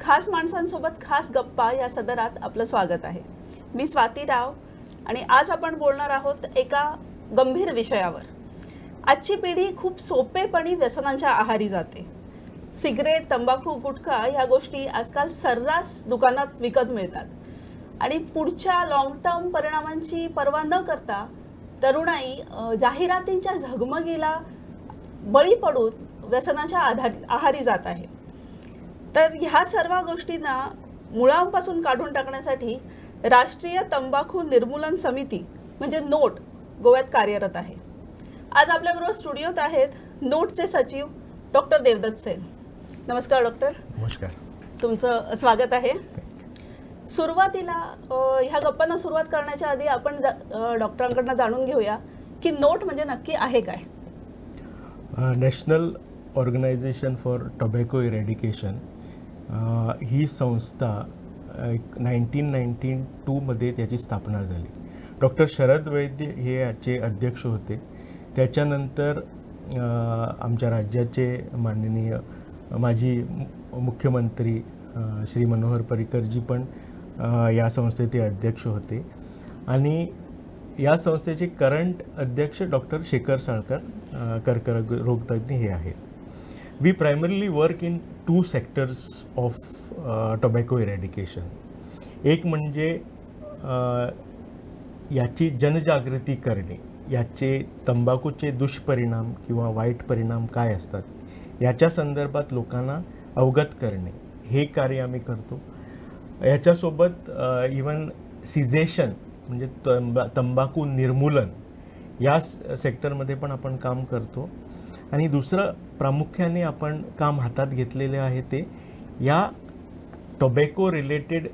खास माणसांसोबत खास गप्पा या सदरात आपलं स्वागत आहे. मी स्वाती राव आणि आज आपण बोलणार आहोत एका गंभीर विषयावर. आजची पिढी खूप सोपेपणी व्यसनांच्या आहारी जाते. सिगरेट, तंबाखू, गुटखा या गोष्टी आजकाल सर्रास दुकानात विकत मिळतात आणि पुढच्या लॉंग टर्म परिणामांची पर्वा न करता तरुणाई जाहिरातींच्या झगमगीला बळी पडून व्यसनाच्या आहारी जात आहे. तर ह्या सर्व गोष्टींना मुळांपासून काढून टाकण्यासाठी राष्ट्रीय तंबाखू निर्मूलन समिती म्हणजे नोट गोव्यात कार्यरत आहे. आज आपल्याबरोबर स्टुडिओत आहेत नोटचे सचिव डॉक्टर देवदत्त सेन. नमस्कार डॉक्टर. नमस्कार. तुमचं स्वागत आहे. सुरुवातीला ह्या गप्पांना सुरुवात करण्याच्या आधी आपण डॉक्टरांकडून जाणून घेऊया की नोट म्हणजे नक्की आहे काय. National organisation for tobacco eradication ही संस्था 1992मध्ये त्याची स्थापना झाली. डॉक्टर शरद वैद्य हे याचे अध्यक्ष होते. त्याच्यानंतर आमच्या राज्याचे माननीय माजी मुख्यमंत्री श्री मनोहर पर्रिकरजी पण या संस्थेचे अध्यक्ष होते आणि या संस्थेचे करंट अध्यक्ष डॉक्टर शेखर साळकर कर्करोगतज्ञ हे आहेत. We primarily work in 2 sectors of tobacco eradication. एक म्हणजे याची जनजागृती करणे, याचे तंबाखूचे दुष्परिणाम किंवा वाईट परिणाम काय असतात याच्या संदर्भात लोकांना अवगत करणे, हे कार्य आम्ही करतो. याच्यासोबत इवन सिजेशन म्हणजे तंबाखू निर्मूलन या सेक्टरमध्ये पण आपण काम करतो. आणि दुसरं प्रामुख्याने आपण काम हातात घेतलेले आहे ते या टोबॅको रिलेटेड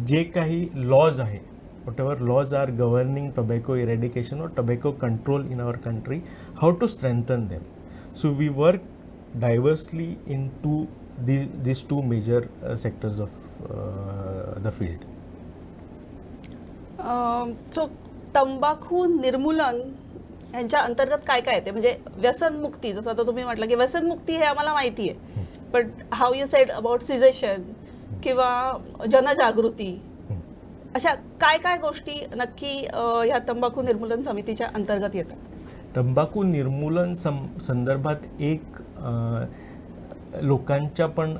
जे काही लॉज आहे, what ever laws are governing tobacco eradication और tobacco control in our country, how to strengthen them. So we work diversely in these two major sectors of the field. सो तंबाखू निर्मूलन यांच्या अंतर्गत काय काय येते म्हणजे व्यसनमुक्ती, जसं आता तुम्ही म्हटलं की व्यसनमुक्ती हे आम्हाला माहिती आहे, पण how you sed about caseation किंवा जनजागृती, अशा काय काय गोष्टी नक्की ह्या तंबाखू निर्मूलन समितीच्या अंतर्गत येतात. तंबाखू निर्मूलन संदर्भात एक लोकांच्या पण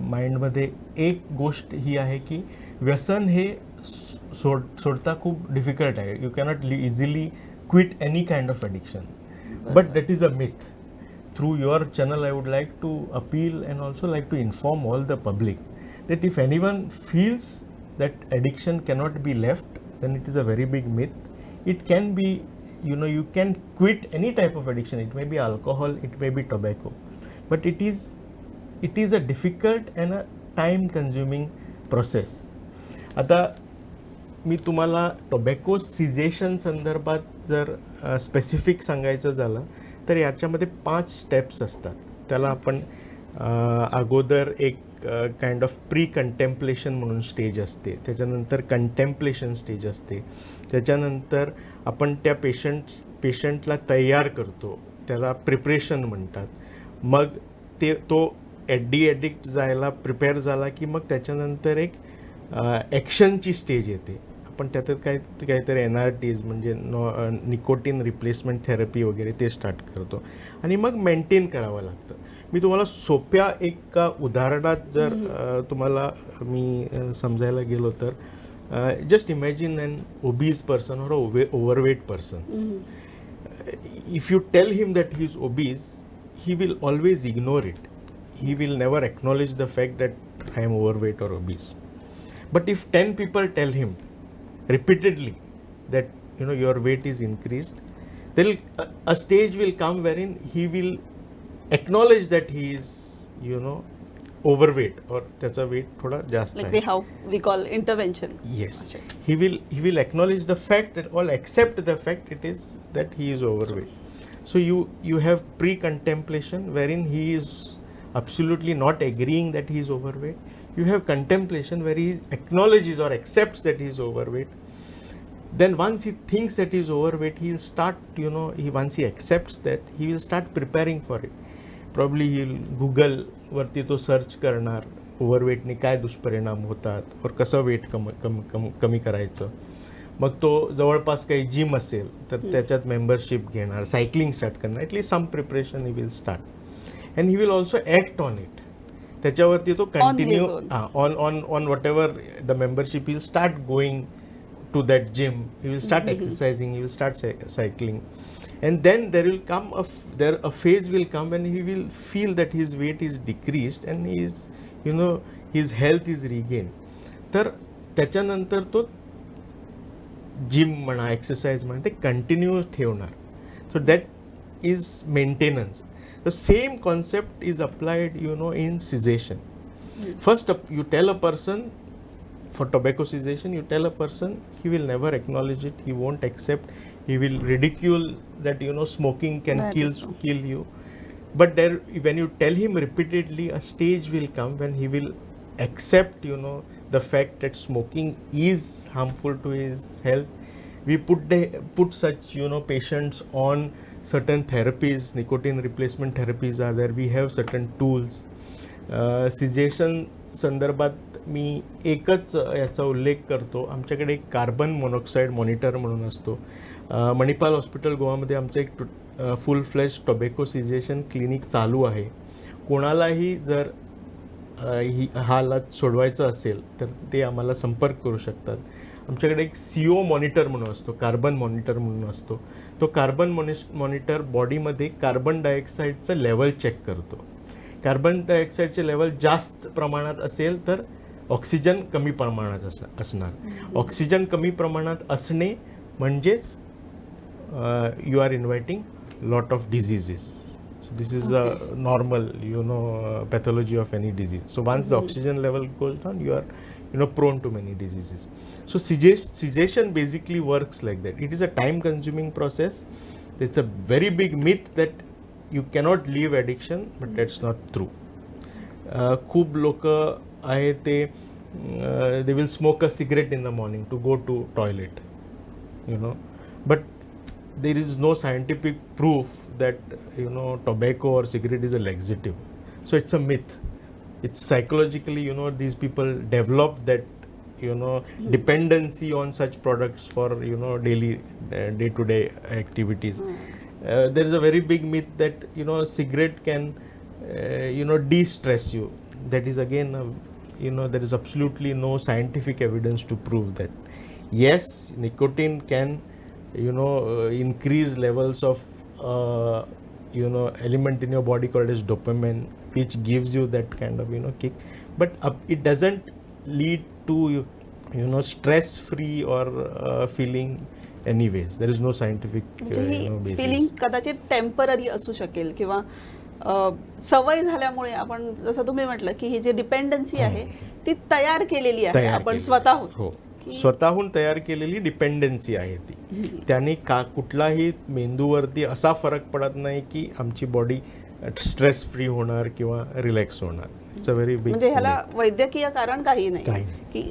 माइंडमध्ये एक गोष्ट ही आहे की व्यसन हे सोडता खूप डिफिकल्ट आहे. You cannot easily quit any kind of addiction, but that is a myth. Through your channel I would like to appeal and also like to inform all the public that if anyone feels that addiction cannot be left, then it is a very big myth. It can be, you can quit any type of addiction. It may be alcohol, it may be tobacco, but it is a difficult and a time consuming process. आता मी तुम्हाला tobacco caseation संदर्भात जर specific सांगायचं झालं तर याच्यामध्ये 5 steps असतात. त्याला आपण अगोदर एक काइंड ऑफ प्री कंटेम्प्लेशन म्हणून स्टेज असते, त्याच्यानंतर कंटेम्प्लेशन स्टेज असते, त्याच्यानंतर आपण त्या पेशंटला तयार करतो, त्याला प्रिपरेशन म्हणतात. मग तो ॲडिक्ट जायला प्रिपेअर झाला की मग त्याच्यानंतर एक ॲक्शनची स्टेज येते. आपण त्याच्यात काहीतरी NRTs म्हणजे निकोटीन रिप्लेसमेंट थेरपी वगैरे ते स्टार्ट करतो आणि मग मेंटेन करावं लागतं. मी तुम्हाला सोप्या एका उदाहरणात जर तुम्हाला मी समजायला गेलो तर just imagine an obese person और overweight person. If you tell him that he is obese, he will always ignore it. He will never acknowledge the fact that I am overweight or obese. But if 10 people tell him repeatedly that your weight is increased, then a stage will come wherein he will acknowledge that he is overweight or त्याचा weight थोडा जास्त आहे. Like how we call intervention. Yes. He will acknowledge the fact that or accept the fact it is that he is overweight. So you have pre-contemplation wherein he is absolutely not agreeing that he is overweight. You have contemplation where he acknowledges or accepts that he is overweight. Then once he thinks that he is overweight, he will start, once he accepts that, he will start preparing for it. Probably he गुगलवरती तो search करणार ओव्हरवेटने काय दुष्परिणाम होतात, और कसं weight कमी करायचं. मग तो जवळपास काही जिम असेल तर त्याच्यात मेंबरशिप घेणार, सायकलिंग स्टार्ट करणार. At least some preparation he will start and he will also act on it. त्याच्यावरती तो continue on whatever the membership will start going to that gym, he will start exercising, he will start cycling. And then there will come a phase will come when he will feel that his weight is decreased and he is, his health is regained. तर त्याच्यानंतर तो gym म्हणा, exercise म्हणा, ते continue ठेवणार. So that is maintenance. The same concept is applied in cessation. First you tell a person, for tobacco cessation you tell a person, he will never acknowledge it, he won't accept, he will ridicule that smoking can kill you. But there, when you tell him repeatedly, a stage will come when he will accept the fact that smoking is harmful to his health. We put such patients on certain therapies, nicotine replacement therapies are there, we have certain tools. Cessation संदर्भात मी एकच याचा उल्लेख करतो. आमच्याकडे एक carbon monoxide monitor म्हणून असतो. Manipal hospital गोवामध्ये आमचं एक full flesh tobacco cessation clinic चालू आहे. कोणालाही जर हा लत सोडवायचा असेल तर ते आम्हाला संपर्क करू शकतात. आमच्याकडे एक CO मॉनिटर म्हणून असतो, कार्बन मॉनिटर म्हणून असतो. तो कार्बन मॉनिटर बॉडीमध्ये कार्बन डायऑक्साईडचं लेवल चेक करतो. कार्बन डायऑक्साईडचे लेवल जास्त प्रमाणात असेल तर ऑक्सिजन कमी प्रमाणात असणार. ऑक्सिजन कमी प्रमाणात असणे म्हणजेच you are inviting lot of diseases. So this is a normal pathology of any disease. So once the oxygen level goes down, you are prone to many diseases. So cessation basically works like that. It is a time consuming process. It's a very big myth that you cannot leave addiction, but that's not true. खूप लोक आहे ते they will smoke a cigarette in the morning to go to toilet, but there is no scientific proof that tobacco or cigarette is a laxative. So it's a myth. It's psychologically these people develop that dependency on such products for daily day-to-day activities. There is a very big myth that cigarette can de-stress you. That is again there is absolutely no scientific evidence to prove that. Yes, nicotine can increase levels of element in your body called as dopamine, which gives you that kind of kick, but it doesn't lead to stress free or feeling anyways. There is no scientific basis. Feeling कदाचित temporary असू शकेल किंवा सवय झाल्यामुळे आपण जसं तुम्ही म्हटलं की ही जी डिपेंडन्सी आहे ती तयार केलेली आहे आपण स्वतःहून. हो, स्वतःहून तयार केलेली डिपेंडन्सी आहे ती. त्याने कुठलाही मेंदूवरती असा फरक पडत नाही की आमची बॉडी स्ट्रेस फ्री होणार किंवा रिलॅक्स होणार. It's a very big. म्हणजे ह्याला वैद्यकीय कारण काही नाही की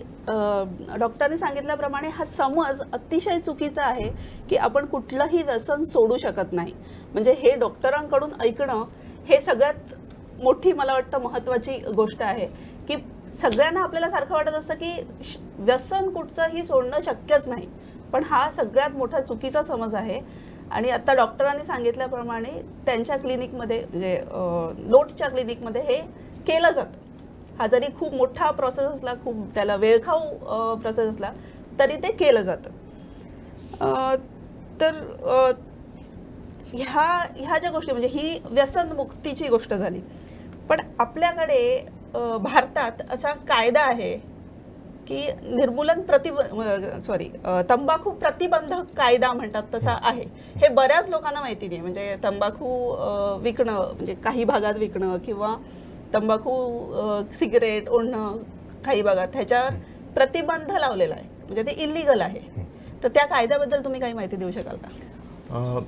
डॉक्टरांनी सांगितल्याप्रमाणे हा समज अतिशय चुकीचा आहे की आपण कुठलंही व्यसन सोडू शकत नाही. म्हणजे हे डॉक्टरांकडून ऐकणं हे सगळ्यात मोठी मला वाटतं महत्त्वाची गोष्ट आहे की सगळ्यांना आपल्याला सारखं वाटत असतं की व्यसन कुठचंही सोडणं शक्यच नाही, पण हा सगळ्यात मोठा चुकीचा समज आहे. आणि आता डॉक्टरांनी सांगितल्याप्रमाणे त्यांच्या क्लिनिकमध्ये म्हणजे नोटच्या क्लिनिकमध्ये हे केलं जातं. हा जरी खूप मोठा प्रोसेस असला, खूप त्याला वेळखाऊ प्रोसेस असला तरी ते केलं जातं. तर ह्या ज्या गोष्टी म्हणजे ही व्यसनमुक्तीची गोष्ट झाली. पण आपल्याकडे भारतात असा कायदा आहे की निर्मूलन तंबाखू प्रतिबंधक कायदा म्हणतात तसा आहे. हे बऱ्याच लोकांना माहिती नाही. म्हणजे तंबाखू विकणं म्हणजे काही भागात विकणं किंवा तंबाखू सिगरेट ओढणं काही भागात ह्याच्यावर प्रतिबंध लावलेला आहे, म्हणजे ते इल्लीगल आहे. तर त्या कायद्याबद्दल तुम्ही काही माहिती देऊ शकाल का?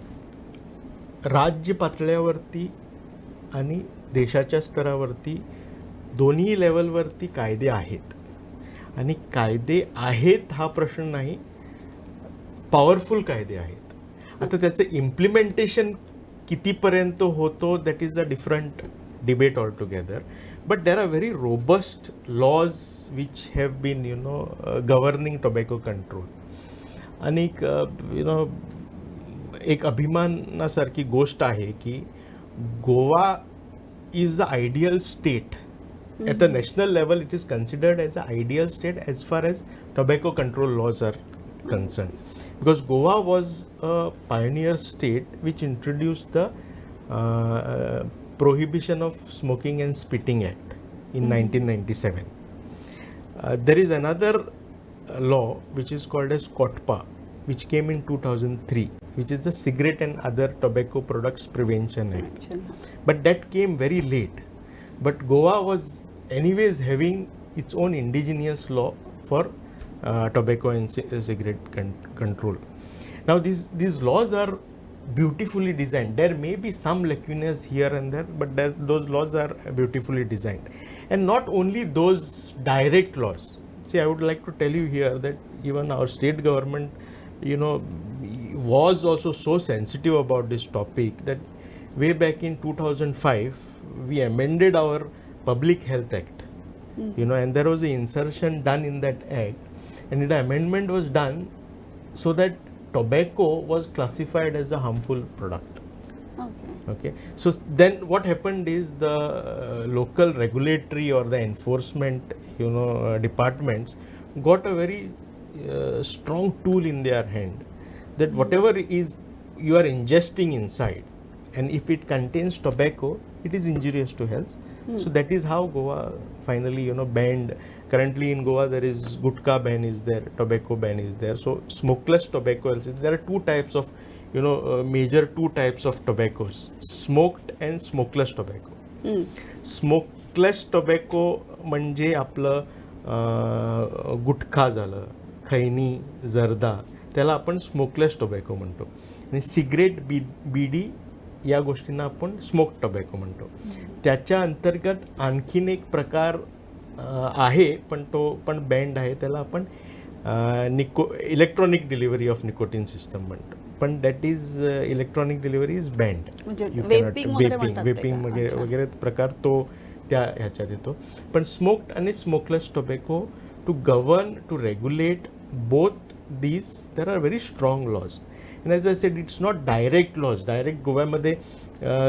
राज्य पातळ्यावरती आणि देशाच्या स्तरावरती दोन्ही लेवलवरती कायदे आहेत. आणि कायदे आहेत हा प्रश्न नाही, पॉवरफुल कायदे आहेत. आता त्याचं इम्प्लिमेंटेशन कितीपर्यंत होतो that is a different debate altogether. But there are very robust laws which have been, governing tobacco control. आणि एक अभिमानासारखी गोष्ट आहे की Goa is the ideal state. At a national level, it is considered as an ideal state as far as tobacco control laws are concerned. Because Goa was a pioneer state which introduced the Prohibition of Smoking and Spitting Act in 1997. There is another law which is called as COTPA, which came in 2003, which is the Cigarette and Other Tobacco Products Prevention Act. But that came very late. But Goa was anyways having its own indigenous law for tobacco and cigarette control. Now these laws are beautifully designed. There may be some lacunas here and there, but those laws are beautifully designed. And not only those direct laws. See, I would like to tell you here that even our state government, was also so sensitive about this topic that way back in 2005, we amended our Public Health Act, and there was an insertion done in that act, and the amendment was done so that tobacco was classified as a harmful product. Okay. So then what happened is the local regulatory or the enforcement, departments got a very strong tool in their hand that whatever is you are ingesting inside, and if it contains tobacco, it is injurious to health. So that is how Goa finally, banned. Currently in Goa there is gutka ban is there, tobacco ban is there. So smokeless tobacco, there are two types of, major two types of tobaccos, smoked and smokeless tobacco. Smokeless tobacco म्हणजे आपलं गुटखा झालं, खैनी, जर्दा, त्याला आपण smokeless tobacco म्हणतो. आणि cigarette, बीडी या गोष्टींना आपण स्मोक टोबॅको म्हणतो. त्याच्या अंतर्गत आणखीन एक प्रकार आहे, पण तो पण बँड आहे, त्याला आपण electronic delivery of nicotine system म्हणतो. पण that is electronic delivery is banned. Vaping वगैरे प्रकार तो त्या ह्याच्यात येतो. पण स्मोक्ड आणि smokeless tobacco to govern, to regulate both these, there are very strong laws. And as I said, it's not direct laws. Direct गोव्यामध्ये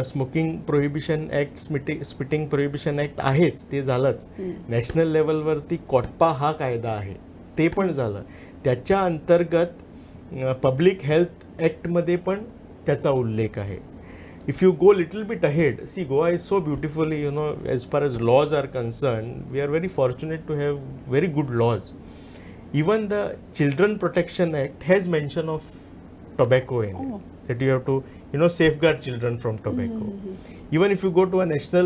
smoking prohibition act, spitting prohibition act आहेच, ते झालंच. नॅशनल लेवलवरती कॉटपा हा कायदा आहे, ते पण झालं. त्याच्या अंतर्गत पब्लिक हेल्थ ॲक्टमध्ये पण त्याचा उल्लेख आहे. If you go little bit ahead, see, Goa is so beautifully, as far as laws are concerned, we are very fortunate to have very good laws. Even the Children Protection Act has mention of tobacco in it, that you have to, safeguard children from tobacco. Even if you go to a national,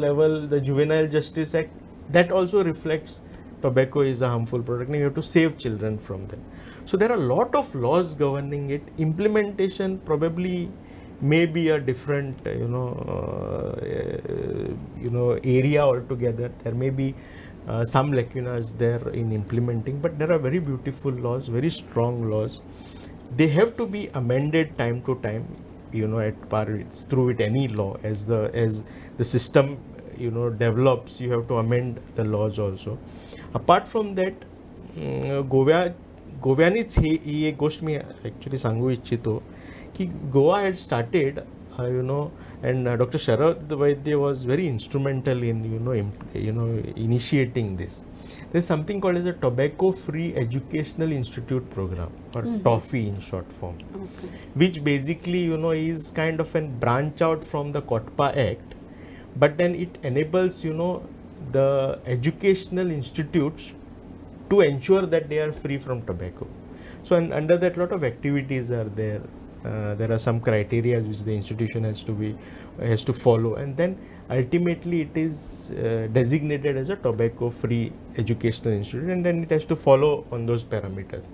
level, the Juvenile Justice Act, that also reflects tobacco is a harmful product and you have to save children from them. So there are a lot of laws governing it. Implementation probably may be a different, area altogether. There may be some lacunas there in implementing, but there are very beautiful laws, very strong laws. They have to be amended time to time, at par through with any law. As the system, develops, you have to amend the laws also. Apart from that, गोव्यानीच ही एक गोष्ट मी actually सांगू इच्छितो की Goa had started, and Dr. Sharad Vaidya was very instrumental in initiating this. There is something called as a Tobacco Free Educational Institute Program, or TOFI in short form, which basically is kind of a branch out from the COTPA Act, but then it enables the educational institutes to ensure that they are free from tobacco. So and under that, lot of activities are there. There are some criteria which the institution has to follow, and then ultimately it is designated as a tobacco free educational institute, and then it has to follow on those parameters.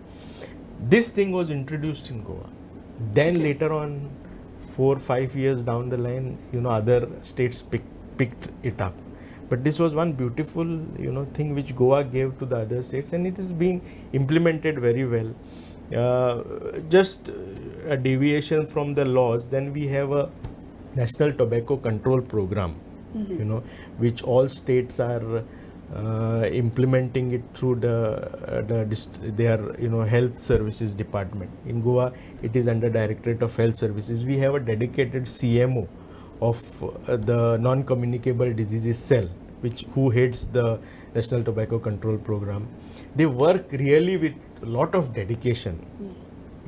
This thing was introduced in Goa. Then later on, 4-5 years down the line, other states picked it up. But this was one beautiful thing which Goa gave to the other states, and it is being implemented very well. just a deviation from the laws, then we have a National Tobacco Control Program, you know, which all states are implementing it through their health services department. In Goa, it is under Directorate of Health Services. We have a dedicated CMO of the non-communicable diseases cell, who heads the National Tobacco Control Program. They work really with a lot of dedication.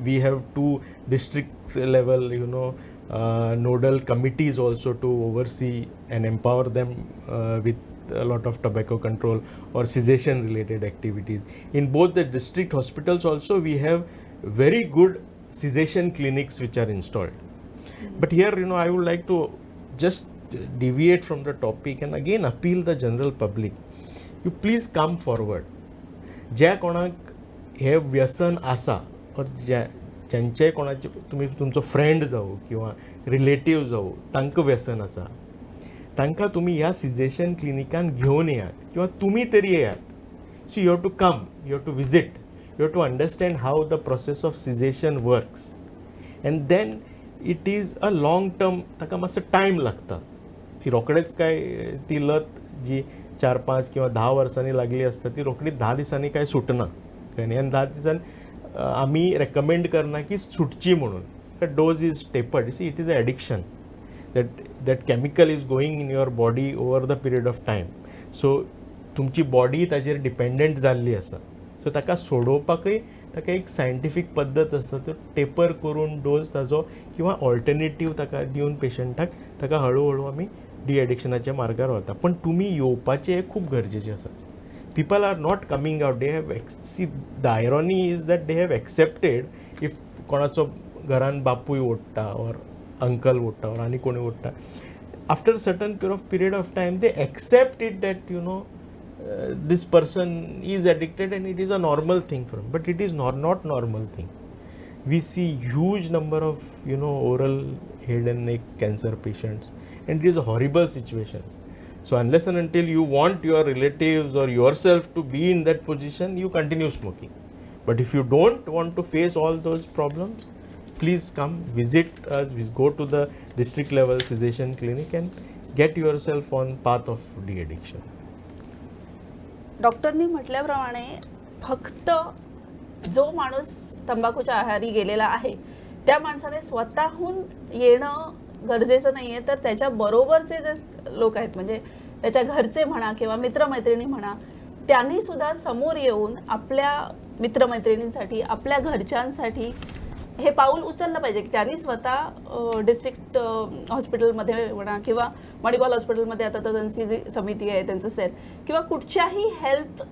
We have 2 district level nodal committees also to oversee and empower them with a lot of tobacco control or cessation related activities. In both the district hospitals also, we have very good cessation clinics which are installed. But here, I would like to just deviate from the topic and again appeal the general public. You please come forward. ज्या कोणाक हे व्यसन आसा और ज्यांचे कोणाचे तुम्ही तुमचो फ्रेंड जावं किंवा रिलेटिव्ह जावं तांकां व्यसन आसा, तांकां तुम्ही ह्या सिजेशन क्लिनिकान घेवन येयात किंवा तुमी तरी येयात. So you have to come, you have to visit, you have to understand how the process of cessation works. And then it is a long term, ताका मातसो टायम लागता. ती रोखडेच काय ती लत जी 4-5 किंवा 10 वर्सांनी लागली असता ती रोखडी 10 दिसांनी काय सुटना. कळ्ळें. आनी 10 दिसान आमी रेकमेंड करना की सुटची म्हणून. Dose is tapered. See, it is a addiction. that chemical is going in your body over the period of time. So तुमची बॉडी ताजेर डिपेंडंट जाल्ली आसा. सो ताका सोडोवपाकय ताका एक सायंटिफीक पद्दत आसा. तो टेपर करून डोज ताजो किंवा ऑल्टरनेटीव ताका दिवन पेशंटाक ताका हळू हळू आमी डी एडिक्शनाच्या मार्गार वता. पण तुमी येवपाचें हें खूब गरजेचें आसा. People are not coming out. They have see, the irony is that they have accepted. If कोणाचो घरान बापूय ओडटा और uncle wotta or ani kone wotta, after certain period of time they accept it that this person is addicted and it is a normal thing for him. But it is not normal thing. We see huge number of oral head and neck cancer patients, and it is a horrible situation. So unless and until you want your relatives or yourself to be in that position, you continue smoking. But if you don't want to face all those problems, please come visit us. We go to the district level cessation clinic and get yourself on path of de-addiction. डॉक्टरनी म्हटल्याप्रमाणे फक्त जो माणूस तंबाखूच्या आहारी गेलेला आहे त्या माणसाने स्वतःहून येणं गरजेचं नाही आहे, तर त्याच्या बरोबरचे जे लोक आहेत म्हणजे त्याच्या घरचे म्हणा किंवा मित्रमैत्रिणी म्हणा, त्यांनी सुद्धा समोर येऊन आपल्या मित्रमैत्रिणींसाठी, आपल्या घरच्यांसाठी हे पाऊल उचललं पाहिजे की त्यांनी स्वतः डिस्ट्रिक्ट हॉस्पिटलमध्ये म्हणा किंवा मणिपाल हॉस्पिटलमध्ये आता तर त्यांची जी समिती आहे त्यांचं सेल किंवा कुठच्याही हेल्थ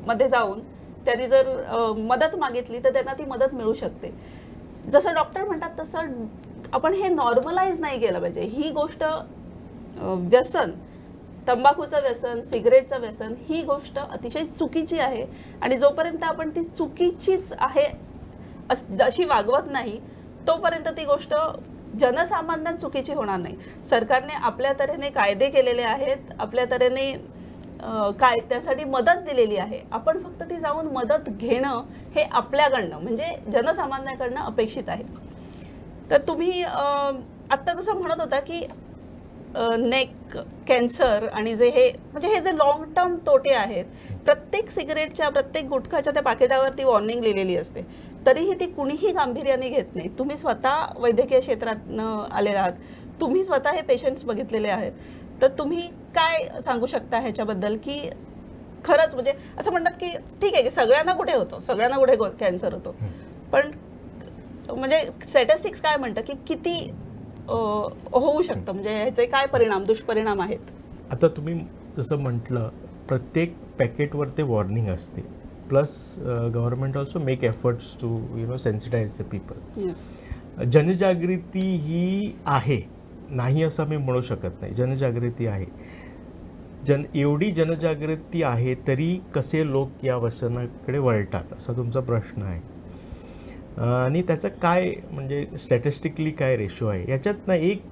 मध्ये जाऊन त्यांनी जर मदत मागितली तर त्यांना ती मदत मिळू शकते. जसं डॉक्टर म्हणतात तसं आपण हे नॉर्मलाइज नाही केलं पाहिजे. ही गोष्ट व्यसन, तंबाखूचं व्यसन, सिगरेटचं व्यसन ही गोष्ट अतिशय चुकीची आहे आणि जोपर्यंत आपण ती चुकीचीच आहे जशी वागवत नाही तोपर्यंत ती गोष्ट जनसामान्य चुकीची होणार नाही. सरकारने आपल्या तऱ्हेने कायदे केलेले आहेत, आपल्या तऱ्हेने काय त्यासाठी मदत दिलेली आहे. आपण फक्त ती जाऊन मदत घेणं हे आपल्याकडनं म्हणजे जनसामान्याकडनं अपेक्षित आहे. तर तुम्ही आत्ता जसं म्हणत होता की नेक कॅन्सर आणि जे हे म्हणजे हे जे लॉंग टर्म तोटे आहेत, प्रत्येक सिगरेटच्या प्रत्येक गुटखाच्या त्या पाकिटावरती वॉर्निंग लिहिलेली असते, तरीही ती कुणीही गांभीर्याने घेत नाही. तुम्ही स्वतः वैद्यकीय क्षेत्रातनं आलेले आहात, तुम्ही स्वतः हे पेशंट्स बघितलेले आहेत, तर तुम्ही काय सांगू शकता ह्याच्याबद्दल की खरंच म्हणजे असं म्हणतात की ठीक आहे की सगळ्यांना कुठे होतो, सगळ्यांना कुठे कॅन्सर होतो, पण म्हणजे स्टॅटिस्टिक्स काय म्हणतं की किती होऊ शकतं, म्हणजे ह्याचे काय परिणाम, दुष्परिणाम आहेत? आता तुम्ही जसं म्हटलं प्रत्येक पॅकेटवर ते वॉर्निंग असते. Plus government also make efforts to sensitize the people. जनजागृती ही आहे, नाही असं मी म्हणू शकत नाही. जनजागृती आहे. एवढी जनजागृती आहे तरी कसे लोक या व्यसनाकडे वळतात असा तुमचा प्रश्न आहे. आणि त्याचं काय म्हणजे स्टॅटिस्टिकली काय रेशो आहे याच्यात ना एक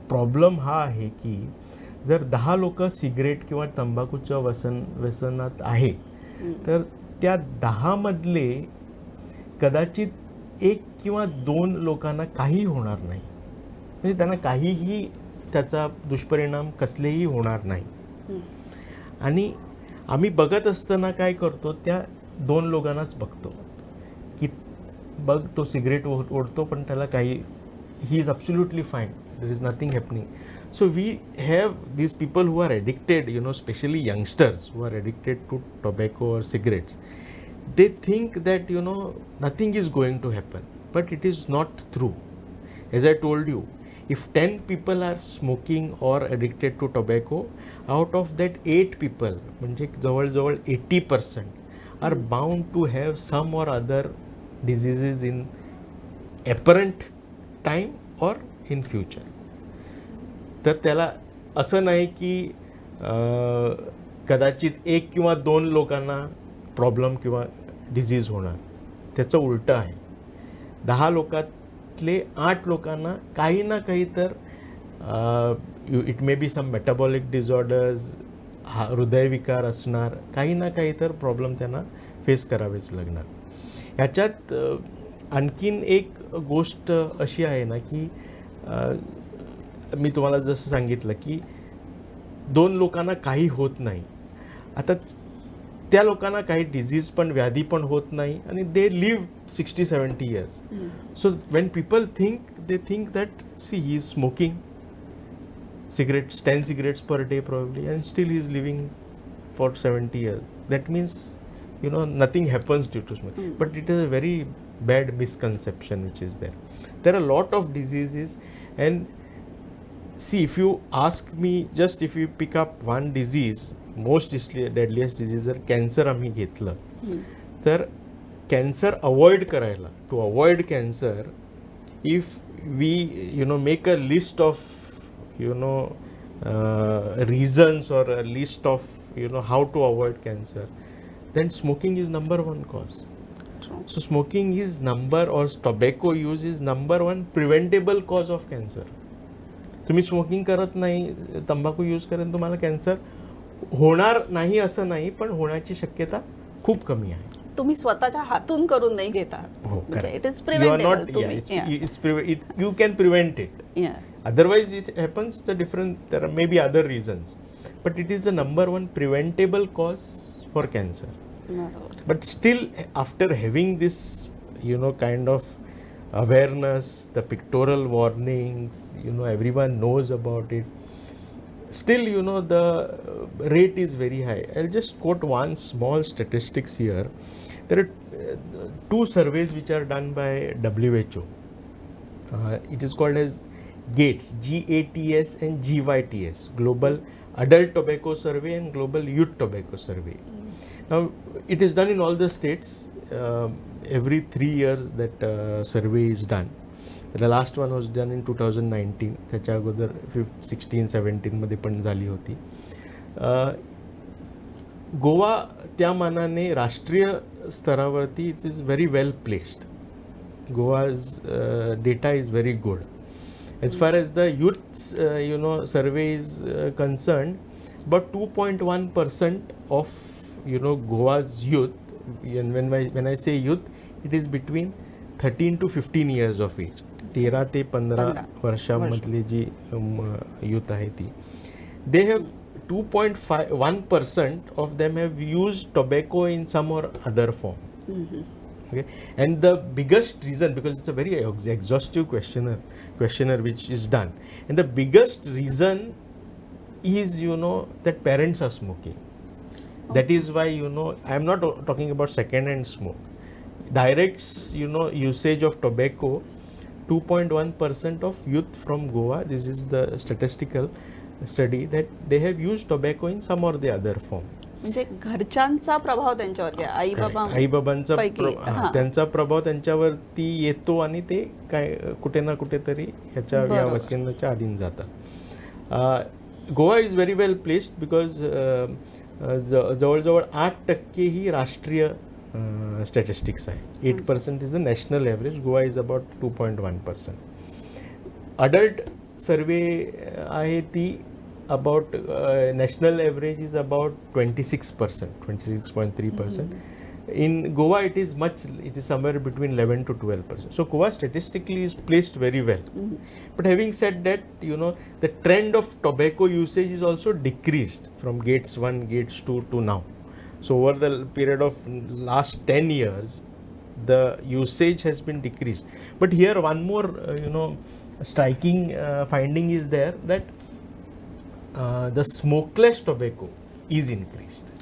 प्रॉब्लेम हा आहे की जर 10 लोक सिगरेट किंवा तंबाखूच्या व्यसनात आहे तर त्या 10 मधले कदाचित 1 किंवा 2 लोकांना काही होणार नाही, म्हणजे त्यांना काहीही त्याचा दुष्परिणाम कसलेही होणार नाही. आणि आम्ही बघत असताना काय करतो, त्या 2 लोकांनाच बघतो की बघ तो सिगरेट ओढतो पण त्याला काही, he is absolutely fine, there is nothing happening. So we have these people who are addicted, especially youngsters who are addicted to tobacco or cigarettes. They think that, nothing is going to happen, but it is not true. As I told you, if 10 people are smoking or addicted to tobacco, out of that 8 people, म्हणजे जवळ 80% are bound to have some or other diseases in apparent time or in future. तर त्याला असं नाही की कदाचित 1 किंवा 2 लोकांना प्रॉब्लेम किंवा डिझीज होणार, त्याचं उलटं आहे. 10 लोकातले 8 लोकांना काही ना काही तर it may be some metabolic disorders, हृदयविकार असणार, काही ना काही तर प्रॉब्लेम त्यांना फेस करावेच लागणार. ह्याच्यात आणखीन एक गोष्ट अशी आहे ना की मी तुम्हाला जसं सांगितलं की 2 लोकांना काही होत नाही. आता त्या लोकांना काही डिझीज पण, व्याधी पण होत नाही आणि they live 60-70 years. So when people they think that see he is smoking cigarettes, 10 cigarettes per day probably, and still he is living for 70 years. That means, nothing happens due to smoking. But it is a very bad misconception which is there. There are a lot of diseases, and see, if you ask me, just if you pick up one disease, most deadliest disease जर cancer आम्ही घेतलं तर cancer avoid करायला, to avoid cancer, if we make a list of reasons or a list of how to avoid cancer, then smoking is number 1 cause. True. So smoking is or tobacco use is number 1 preventable cause of cancer. तुम्ही smoking करत नाही, तंबाखू use करेन, तुम्हाला cancer होणार नाही असं नाही, पण होण्याची शक्यता खूप कमी आहे. तुम्ही स्वतःच्या हातून करून नाही घेता. हो, it is preventable. You can prevent it. Otherwise it happens, there are maybe other reasons, but it is the number 1 preventable cause for cancer. But still, after having this kind of awareness, the pictorial warnings, everyone knows about it, still the rate is very high. I'll just quote one small statistics here. There are 2 surveys which are done by WHO. It is called as GATS, GATS and GYTS, Global Adult Tobacco Survey and Global Youth Tobacco Survey. Now, it is done in all the states. Every 3 years that survey is done. The last one was done in 2019. त्याच्या अगोदर 16-17 मध्ये पण झाली होती. गोवा त्या मानाने राष्ट्रीय स्तरावरती it is very well placed. Goa's data is very good. As far as the youth, survey is concerned, about 2.1% of, Goa's youth, and when I say youth, it is between 13 to 15 years of age. 13 ते 15 वर्षामधली जी youth आहे ती, they have 2.1% of them have used tobacco in some or other form. Okay. And the biggest reason, because it's a very exhaustive questionnaire which is done, and the biggest reason is that parents are smoking. Okay. That is why I am not talking about second hand smoke, direct usage of tobacco. 2.1% of youth from Goa, this is the statistical study, that they have used tobacco in some or the other form. म्हणजे घरच्यांचा प्रभाव त्यांच्यावर, आईबाबांचा त्यांचा प्रभाव त्यांच्यावरती येतो आणि ते काय कुठे ना कुठेतरी ह्याच्या या व्यसनाच्या अधीन जातात. Goa is very well placed because जवळजवळ 8% ही राष्ट्रीय स्टॅटिस्टिक्स आहे. 8% is the national average. Goa is about 2.1%. Adult survey आहे ती about national average is about 26%, 26.3%. In Goa, it is somewhere between 11 to 12%. So Goa statistically is placed very well. But having said that, the trend of tobacco usage is also decreased from gates 1, gates 2 to now. So over the period of last 10 years, the usage has been decreased. But here one more, striking finding is there that the smokeless tobacco is increased.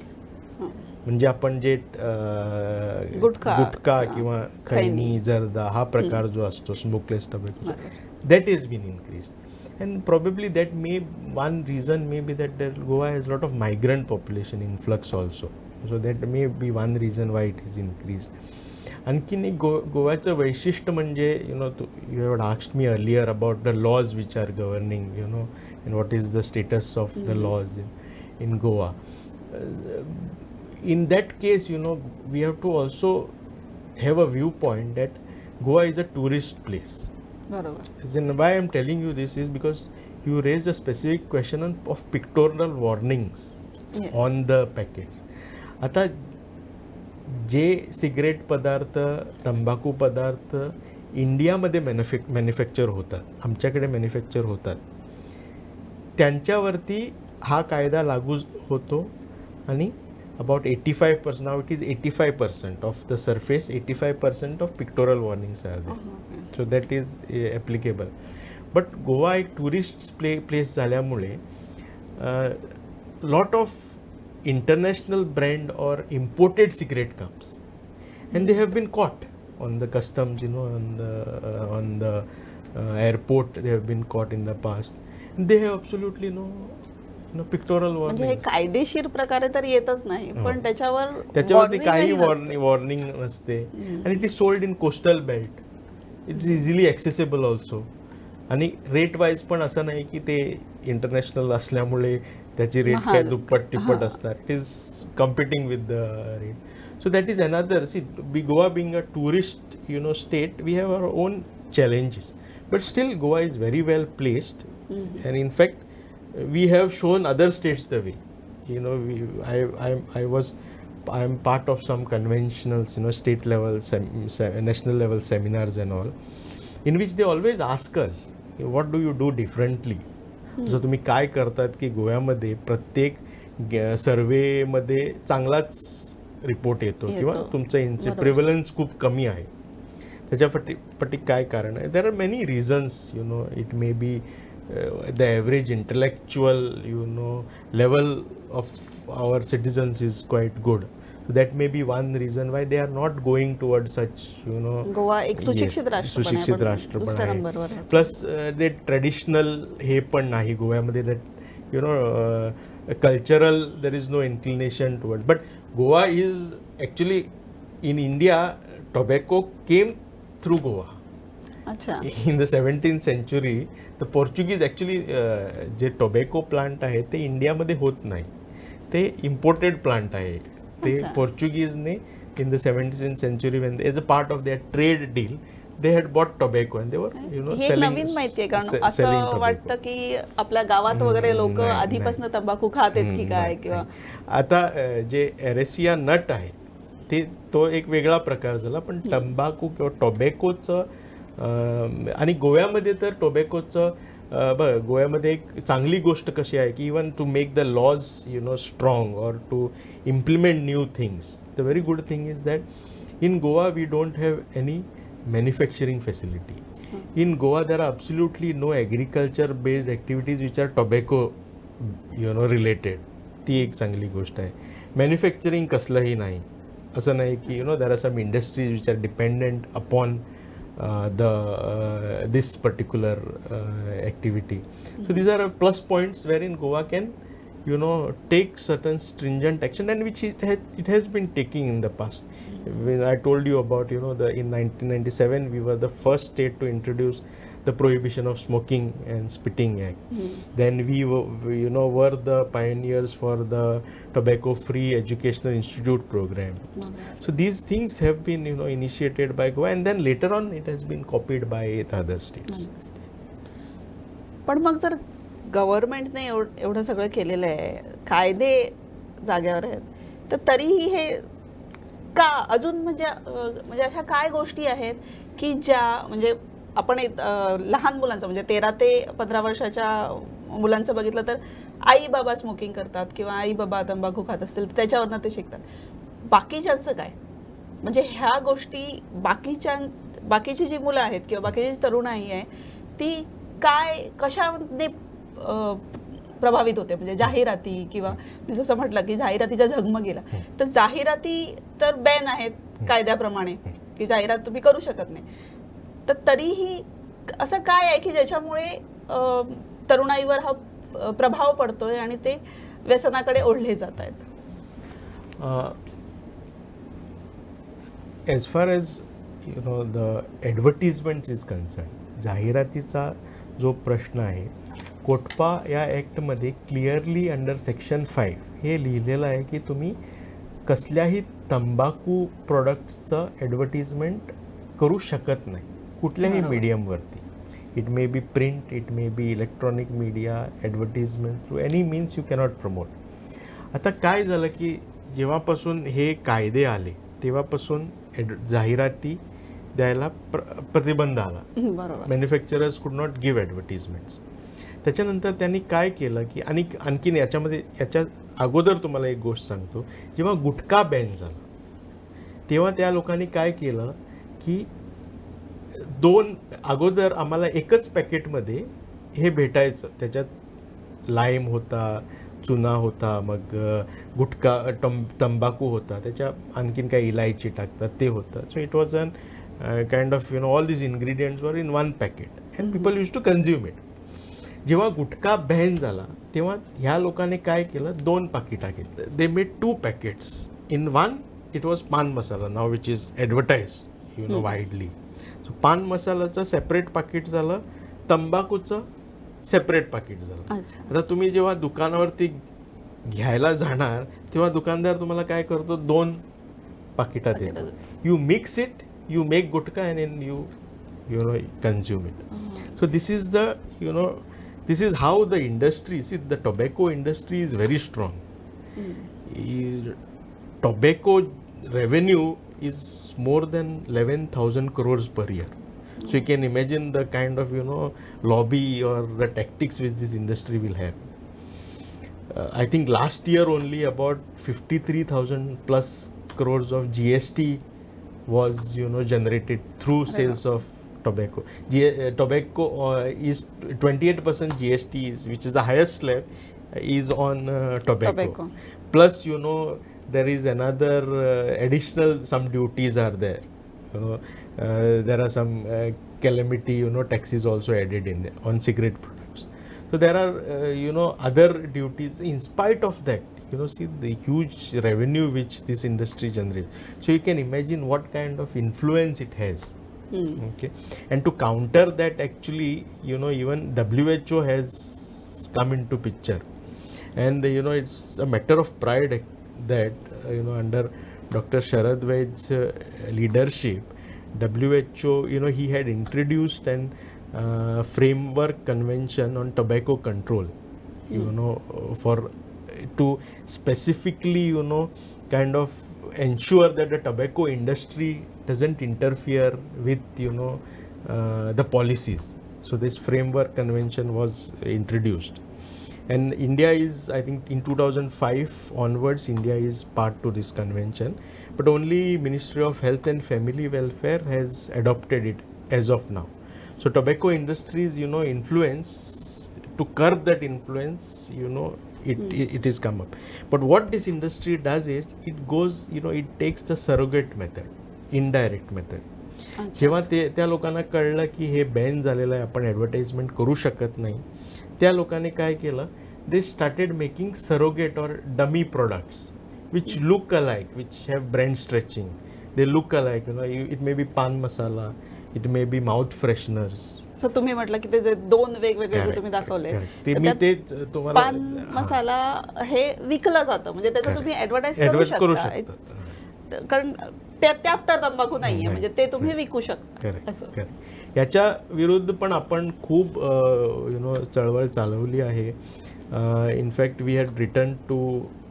म्हणजे आपण जे गुटखा किंवा खैनी जर्दा हा प्रकार जो असतो smokeless tobacco that is been increase and probably that may one reason may be that Goa has lot of migrant population influx also so that may be one reason why it is increase. आणखीन एक गोव्याचं वैशिष्ट्य म्हणजे you have asked me earlier about the laws which are governing and what is the status of the laws in Goa. In that case, we have to also have a viewpoint that Goa is a tourist place. And why I am telling you this is because you raised a specific question of pictorial warnings on the package. आता जे cigarette पदार्थ तंबाखू पदार्थ इंडियामध्ये manufacture होतात, आमच्याकडे manufacture होतात, त्यांच्यावरती हा कायदा लागू होतो आणि about 85%, now it is 85% of the surface, 85% of pictorial warnings are there. So that is applicable. But Goa एक tourist place झाल्यामुळे lot of international brand or imported cigarette comes and they have been caught on the customs, on the airport they have been caught in the past. And they have absolutely no pectoral म्हणजे हे कायदेशीर प्रकारे तर येतच नाही पण त्याच्यावरती काही वॉर्निंग नसते. आणि it is sold in coastal belt, it's easily accessible also. आणि रेट वाईज पण असं नाही की ते इंटरनॅशनल असल्यामुळे त्याची रेट काय दुप्पट तिप्पट असणार. It is competing with the rate. So that is another see Goa being a tourist state we have our own challenges, but still Goa is very well placed. And in fact we have shown other states the way. I am part of some conventionals, state level, national level seminars and all, in which they always ask us, what do you do differently? जर तुम्ही काय करतात की गोव्यामध्ये प्रत्येक सर्वेमध्ये चांगलाच report येतो किंवा तुमचं प्रिव्हलन्स खूप कमी आहे, त्याच्यापट्टी काय कारण आहे? There are many reasons. It may B the average intellectual level of our citizens is quite good. So that may be one reason why they are not going towards such Goa एक सुशिक्षित राष्ट्र पण आहे. प्लस ते traditional हे पण नाही गोव्यामध्ये, that cultural there is no inclination towards. But Goa is actually in India, tobacco came through Goa. In the 17th century the Portuguese actually जे टोबॅको प्लांट आहे ते इंडियामध्ये होत नाही, ते इम्पोर्टेड प्लांट आहे. ते पोर्चुगीजने in the 17th century when as a part of their trade deal they had bought tobacco and they were selling. नवीन माहिती आहे कारण असं वाटतं की आपल्या गावात वगैरे लोक आधीपासून तंबाखू खात आहेत की काय. किंवा आता जे एरेसिया नट आहे ते तो एक वेगळा प्रकार झाला, पण तंबाखू किंवा टोबॅकोचं आणि गोव्यामध्ये तर टोबॅकोचं बघ गोव्यामध्ये एक चांगली गोष्ट कशी आहे की even to make the laws strong or to implement new things, the very good thing is that in Goa we don't have any manufacturing facility. In Goa there are absolutely no agriculture based activities which are tobacco related. ती एक चांगली गोष्ट आहे. Manufacturing कसलंही नाही, असं नाही की there are some industries which are dependent upon this particular activity. So these are plus points wherein Goa can take certain stringent action, and which it has been taking in the past. When I told you about in 1997 we were the first state to introduce the Prohibition of Smoking and Spitting Act. Then we were the pioneers for the Tobacco Free Educational Institute program. So these things have been initiated by Goa, and then later on it has been copied by other states. पण मग जर गव्हर्नमेंटने एवढं सगळं केलेलं आहे, कायदे जागेवर आहेत, तर तरीही हे का अजून म्हणजे अशा काय गोष्टी आहेत की ज्या म्हणजे आपण लहान मुलांचं म्हणजे 13 ते 15 वर्षाच्या मुलांचं बघितलं तर आई बाबा स्मोकिंग करतात किंवा आई बाबा तंबाखू खात असतील त्याच्यावरनं ते शिकतात. बाकीच्यांचं काय, म्हणजे ह्या गोष्टी बाकीची जी मुलं आहेत किंवा बाकीची तरुणाई आहे ती काय कशाने प्रभावित होते, म्हणजे जाहिराती किंवा जसं म्हटलं की जाहिरातीच्या झगमगीला, तर जाहिराती तर बॅन आहेत कायद्याप्रमाणे की जाहिरात तुम्ही करू शकत नाही, तर तरीही असं काय आहे की ज्याच्यामुळे तरुणाईवर हा प्रभाव पडतोय आणि ते व्यसनाकडे ओढले जात आहेत? As far as the advertisement is concerned, जाहिरातीचा जो प्रश्न आहे, कोटपा या ॲक्टमध्ये क्लिअरली अंडर सेक्शन 5 हे लिहिलेलं आहे की तुम्ही कसल्याही तंबाखू प्रोडक्ट्सचं ॲडव्हर्टिजमेंट करू शकत नाही कुठल्याही मीडियमवरती. It may be print, it may be electronic media, advertisement through any means you cannot promote. आता काय झालं की जेव्हापासून हे कायदे आले तेव्हापासून जाहिराती द्यायला प्रतिबंध आला. मॅन्युफॅक्चरर्स कुड नॉट गिव्ह ॲडव्हर्टिजमेंट्स. त्याच्यानंतर त्यांनी काय केलं की आणखीन याच्या अगोदर तुम्हाला एक गोष्ट सांगतो, जेव्हा गुटखा बॅन झाला तेव्हा त्या लोकांनी काय केलं की अगोदर आम्हाला एकच पॅकेटमध्ये हे भेटायचं, त्याच्यात लाईम होता, चुना होता, मग गुटखा तंबाखू होता, त्याच्या आणखीन काही इलायची टाकतात ते होतं. So it was an kind of all these ingredients were in one packet and people use to consume it. जेव्हा गुटखा बॅन झाला तेव्हा ह्या लोकांनी काय केलं, 2 पाकिटा केली. They made 2 packets. In one it was paan masala, नाव which is advertise widely. So paan मसालाचं सेपरेट पाकिट झालं, तंबाखूचं सेपरेट पाकिट झालं. आता तुम्ही जेव्हा दुकानावरती घ्यायला जाणार तेव्हा दुकानदार तुम्हाला काय करतो, 2 पाकिटात देतो. You mix it, you make gutkha and you consume it. So this is how the industry, see the tobacco industry is very strong. Tobacco revenue is more than 11,000 crores per year. So you can imagine the kind of lobby or the tactics which this industry will have. I think last year only about 53,000 plus crores of GST was generated through sales of tobacco. Tobacco is 28% GST, which is the highest slab, is on tobacco. Plus, there is another additional, some duties are there. There are some calamity, taxes also added in there on cigarette products. So there are, other duties. In spite of that, see the huge revenue which this industry generates. So you can imagine what kind of influence it has. Okay, and to counter that, actually, even WHO has come into picture, and it's a matter of pride that under Dr. Sharad Vaid's leadership, WHO, he had introduced an framework convention on tobacco control, for to specifically, kind of ensure that the tobacco industry doesn't interfere with the policies. So this framework convention was introduced, and India is, I think in 2005 onwards, India is part to this convention, but only Ministry of Health and Family Welfare has adopted it as of now. So tobacco industry's influence, to curb that influence, it is come up. But what this industry does is it goes, it takes the surrogate method, indirect method. जेव्हा त्या लोकांना कळलं की हे ban झालेलं आहे, आपण advertisement करू शकत नाही, त्या लोकांनी काय केलं, they started making surrogate or dummy products which look alike, which have brand stretching. They look alike, it may be paan masala, it may be mouth fresheners. So तुम्ही म्हटलं की ते जे 2 वेगवेगळे जे तुम्ही दाखवले, तुम्हाला पान मसाला हे विकलं जातं, म्हणजे त्याचं तुम्ही ॲडव्हर्टाइज करू शकता, कारण त्यात तर तंबाखू नाहीये, म्हणजे ते तुम्ही विकू शकता. याच्या विरुद्ध पण आपण खूप चळवळ चालवली आहे. In fact we had written to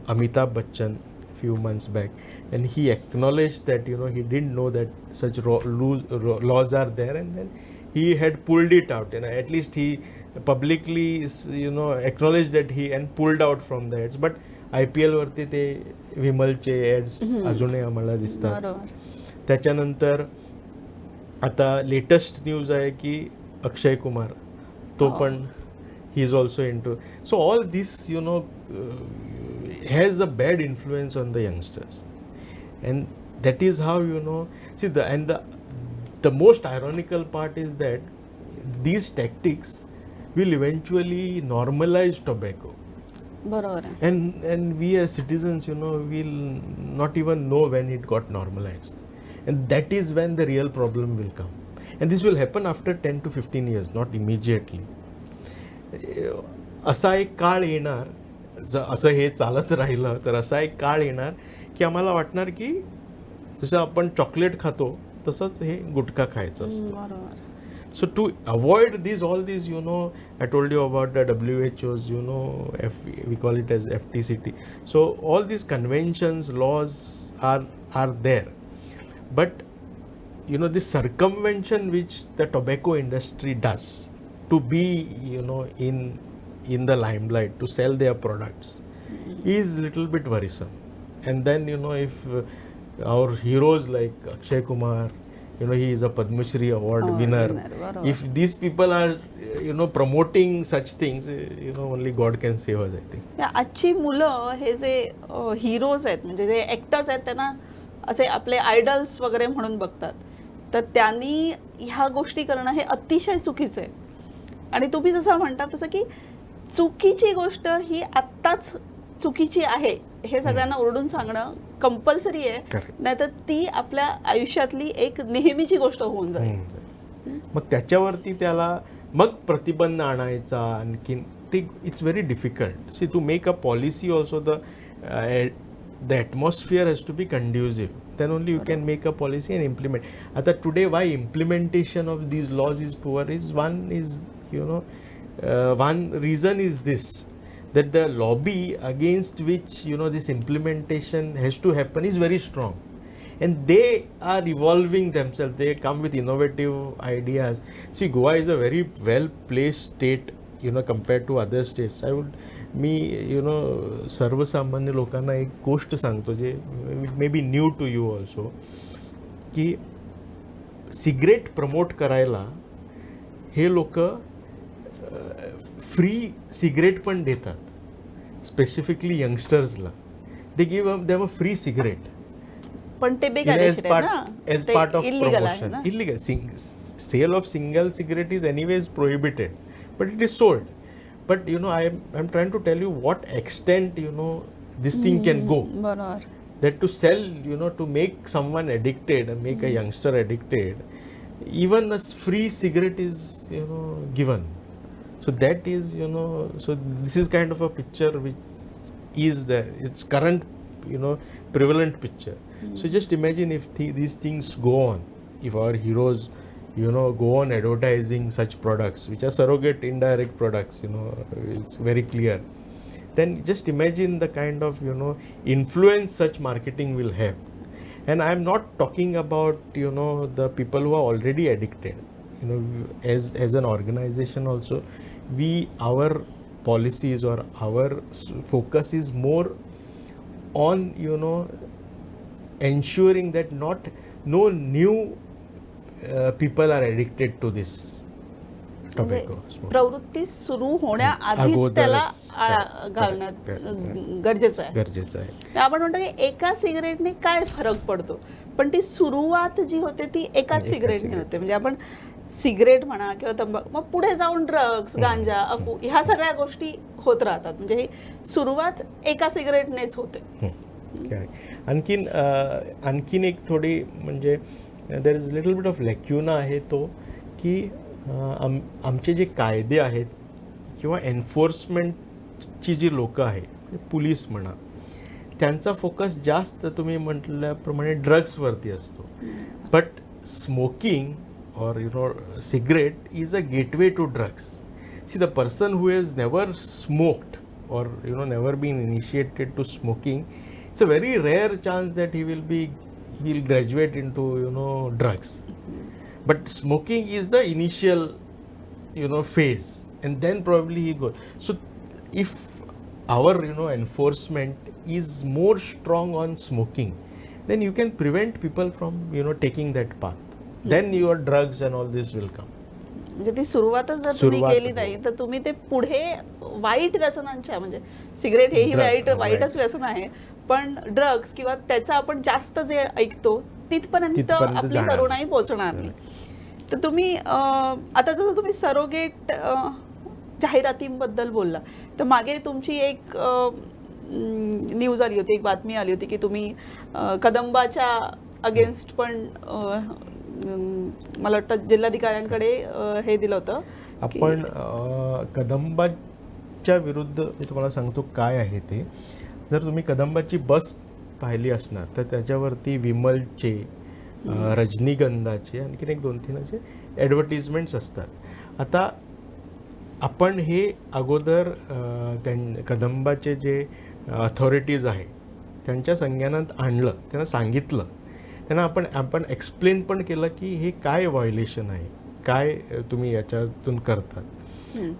Amitabh Bachchan few months back, and he acknowledged that he didn't know that such laws are there, and then he had pulled it out, and at least he publicly acknowledged that he and pulled out from the ads. But IPL वरती ते विमलचे ads अजूनही आम्हाला दिसतात. त्याच्यानंतर आता latest news आहे की अक्षय कुमार तो पण he is also into. So all this has a bad influence on the youngsters, and that is how see the most ironical part is that these tactics will eventually normalize tobacco. And we as citizens will not even know when it got normalized, and that is when the real problem will come, and this will happen after 10 to 15 years, not immediately. असा एक काळ येणार, असं हे चालत राहिलं तर असा एक काळ येणार की आम्हाला वाटणार की जसं आपण चॉकलेट खातो तसंच हे गुटखा खायचं असतं. So to avoid all these I told you about the WHO's we call it as FTCT. So all these conventions, laws are there, but this circumvention which the tobacco industry does to be in the limelight, to sell their products, is little bit worrisome. And then if our heroes like Akshay Kumar, he is a Padma Shri award winner. If these people are promoting such things, only God can save us, I think. आजची मुलं हे जे heroes आहेत, म्हणजे जे actors आहेत, त्यांना असे आपले आयडल्स वगैरे म्हणून बघतात, तर त्यांनी ह्या गोष्टी करणं हे अतिशय चुकीचं आहे. आणि तुम्ही जसं म्हणता तसं की चुकीची गोष्ट ही आत्ताच चुकीची आहे हे सगळ्यांना ओरडून सांगणं कंपल्सरी आहे, नाहीतर ती आपल्या आयुष्यातली एक नेहमीची गोष्ट होऊन जाईल. मग त्याच्यावरती त्याला मग प्रतिबंध आणायचा आणखीन ते it's very difficult. See to make a policy also the atmosphere has to be conducive, then only you can make a policy and implement. Today why implementation of these laws is poor is one reason is this, that the lobby against which this implementation has to happen is very strong, and they are evolving themselves. They come with innovative ideas. See, Goa is a very well placed state compared to other states. मी सर्वसामान्य लोकांना एक गोष्ट सांगतो जे may be new to you also, की cigarette promote करायला हे लोक फ्री सिगरेट पण देतात, स्पेसिफिकली यंगस्टर्सला. They give them a free cigarette, पण ते as part of promotion. Illegal sale of single cigarette is anyways prohibited, but it is sold. But I'm trying to tell you what extent this thing can go. That to sell, to make someone addicted and make a youngster addicted, even a free cigarette is given. So that is so this is kind of a picture which is there. It's current prevalent picture. So just imagine if these things go on, if our heroes go on advertising such products which are surrogate indirect products, it's very clear, then just imagine the kind of influence such marketing will have. And I am not talking about the people who are already addicted. As an organization also, our policies or our focus is more on ensuring that no new people are addicted to this tobacco. प्रवृत्ती सुरू होण्याआधीच त्याला घालण्यात गरजेचं आहे. आपण म्हणतो की एका सिगरेटने काय फरक पडतो, पण ती सुरुवात जी होते ती एकाच सिगरेटने होते. म्हणजे आपण सिगरेट म्हणा किंवा तंबाखू, मग पुढे जाऊन ड्रग्स, गांजा, अफू ह्या सगळ्या गोष्टी होत राहतात. म्हणजे ही सुरुवात एका सिगरेटनेच होते. आणखीन एक थोडी म्हणजे there is little bit of lacuna आहे तो, की आमचे जे कायदे आहेत किंवा एन्फोर्समेंटची जी लोकं आहेत, पोलीस म्हणा, त्यांचा फोकस जास्त तुम्ही म्हटल्याप्रमाणे ड्रग्सवरती असतो. But smoking or cigarette is a gateway to drugs. See, the person who has never smoked or never been initiated to smoking, it's a very rare chance that he'll graduate into drugs. But smoking is the initial phase, and then probably he goes. So if our enforcement is more strong on smoking, then you can prevent people from taking that path. Then your drugs and all this will come. म्हणजे ती सुरुवातच जर तुम्ही केली नाही तर तुम्ही ते पुढे वाईट व्यसनांच्या म्हणजे सिगरेट हेही वाईटच व्यसन आहे, पण ड्रग्स किंवा त्याचं आपण जास्त जे ऐकतो तिथपर्यंत आपली तरुणाई पोहोचणार नाही. तर तुम्ही आता जसं तुम्ही सरोगेट जाहिरातींबद्दल बोलला, तर मागे तुमची एक न्यूज आली होती, एक बातमी आली होती की तुम्ही कदंबाच्या अगेन्स्ट पण मला वाटतं जिल्हाधिकाऱ्यांकडे हे दिलं होतं. आपण कदंबाच्या विरुद्ध मी तुम्हाला सांगतो काय आहे ते. जर तुम्ही कदंबाची बस पाहिली असणार तर त्याच्यावरती विमलचे, रजनीगंधाचे, आणखीन एक 2-3 असे ॲडव्हर्टिजमेंट्स असतात. आता आपण हे अगोदर कदंबाचे जे अथॉरिटीज आहे त्यांच्या संज्ञानात आणलं, त्यांना सांगितलं, त्यांना आपण एक्सप्लेन पण केलं की हे काय व्हायोलेशन आहे, काय तुम्ही याच्यातून करतात.